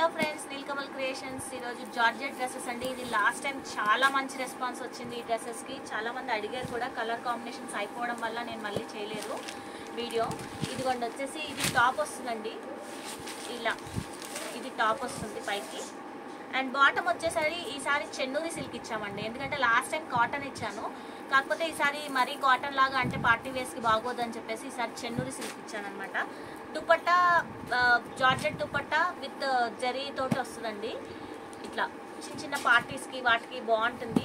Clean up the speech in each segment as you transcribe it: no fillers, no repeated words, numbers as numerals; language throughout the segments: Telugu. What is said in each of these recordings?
Hello friends, Nilkamal creations. ఈరోజు జార్జెట్ డ్రెస్సెస్ అండి. ఇది లాస్ట్ టైం చాలా మంచి రెస్పాన్స్ వచ్చింది ఈ డ్రెస్సెస్కి. చాలామంది అడిగారు కూడా. కలర్ కాంబినేషన్స్ అయిపోవడం వల్ల నేను మళ్ళీ చేయలేదు వీడియో. ఇదిగోండి వచ్చేసి ఇది టాప్ వస్తుందండి. ఇలా ఇది టాప్ వస్తుంది పైకి. అండ్ బాటమ్ వచ్చేసరి ఈసారి చెన్నూరి సిల్క్ ఇచ్చామండి. ఎందుకంటే లాస్ట్ టైం కాటన్ ఇచ్చాను, కాకపోతే ఈసారి మరీ కాటన్ లాగా అంటే పార్టీ వేస్కి బాగోదని చెప్పేసి ఈసారి చెన్నూరి సిల్క్ ఇచ్చాను అనమాట. దుపట్టా జార్జెట్ దుపట్టా విత్ జరీ తోటి వస్తుందండి. ఇట్లా చిన్న చిన్న పార్టీస్కి వాటికి బాగుంటుంది.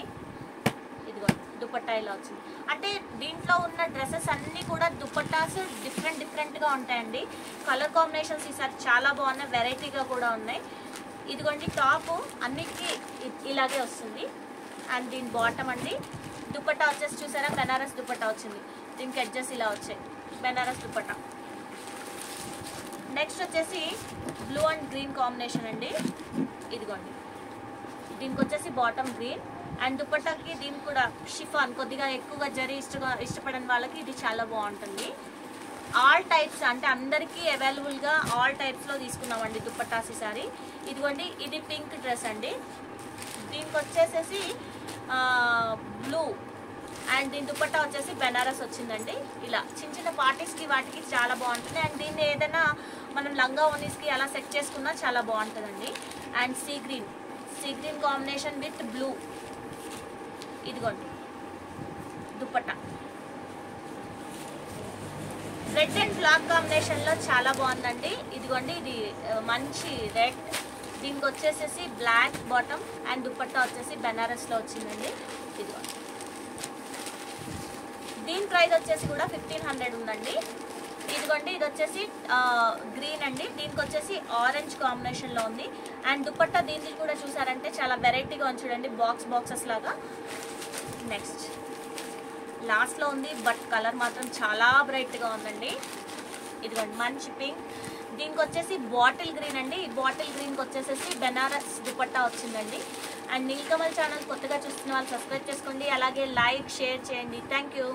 ఇదిగో దుపట్టా ఇలా వచ్చింది. అంటే దీంట్లో ఉన్న డ్రెస్సెస్ అన్నీ కూడా దుపట్టాస్ డిఫరెంట్గా ఉంటాయండి. కలర్ కాంబినేషన్స్ ఈసారి చాలా బాగున్నాయి, వెరైటీగా కూడా ఉన్నాయి. ఇదిగోండి టాప్ అన్నిటికీ ఇలాగే వస్తుంది. అండ్ దీని బాటమ్ అండి. దుపట్టా వచ్చేసి చూసారా, బెనారస్ దుపట్టా వచ్చింది. దీనికి ఎడ్జెస్ ఇలా వచ్చాయి, బెనారస్ దుపట్టా. నెక్స్ట్ వచ్చేసి బ్లూ అండ్ గ్రీన్ కాంబినేషన్ అండి. ఇదిగోండి దీనికి వచ్చేసి బాటమ్ గ్రీన్ అండ్ దుపట్టాకి దీనికి కూడా షిఫాన్, కొద్దిగా ఎక్కువగా జరీ ఇష్టపడని వాళ్ళకి ఇది చాలా బాగుంటుంది. ఆల్ టైప్స్ అంటే అందరికీ అవైలబుల్గా ఆల్ టైప్స్లో తీసుకున్నామండి దుపట్టాస్ ఈసారి. ఇదిగోండి ఇది పింక్ డ్రెస్ అండి. దీనికి వచ్చేసేసి బ్లూ అండ్ దీని దుపట్టా వచ్చేసి బెనారస్ వచ్చిందండి. ఇలా చిన్న చిన్న పార్టీస్కి వాటికి చాలా బాగుంటుంది. అండ్ దీన్ని ఏదైనా మనం లంగా ఓనీస్కి అలా సెట్ చేసుకున్నా చాలా బాగుంటుందండి. And sea green combination with blue. ఇదిగోండి దుపట్టా రెడ్ అండ్ బ్లాక్ కాంబినేషన్లో చాలా బాగుందండి. ఇదిగోండి ఇది మంచి రెడ్, దీనికి వచ్చేసేసి బ్లాక్ బాటమ్ అండ్ దుపట్టా వచ్చేసి బెనారస్లో వచ్చిందండి. ఇదిగోండి దీని ప్రైస్ వచ్చేసి కూడా 1500 ఉందండి. ఇదిగోండి ఇది వచ్చేసి గ్రీన్ అండి. దీనికి వచ్చేసి ఆరెంజ్ కాంబినేషన్లో ఉంది. అండ్ దుపట్టా దీనికి కూడా చూసారంటే చాలా వెరైటీగా ఉంది చూడండి, బాక్సెస్ లాగా. నెక్స్ట్ లాస్ట్లో ఉంది, బట్ కలర్ మాత్రం చాలా బ్రైట్గా ఉందండి. ఇదిగోండి మంచి పింక్. దీనికి వచ్చేసి బాటిల్ గ్రీన్ అండి. ఈ బాటిల్ గ్రీన్కి వచ్చేసేసి బెనారస్ దుపట్టా వచ్చిందండి. అండ్ నీల్కమల్ ఛానల్ కొత్తగా చూస్తున్న వాళ్ళు సబ్స్క్రైబ్ చేసుకోండి, అలాగే లైక్ షేర్ చేయండి. Thank you.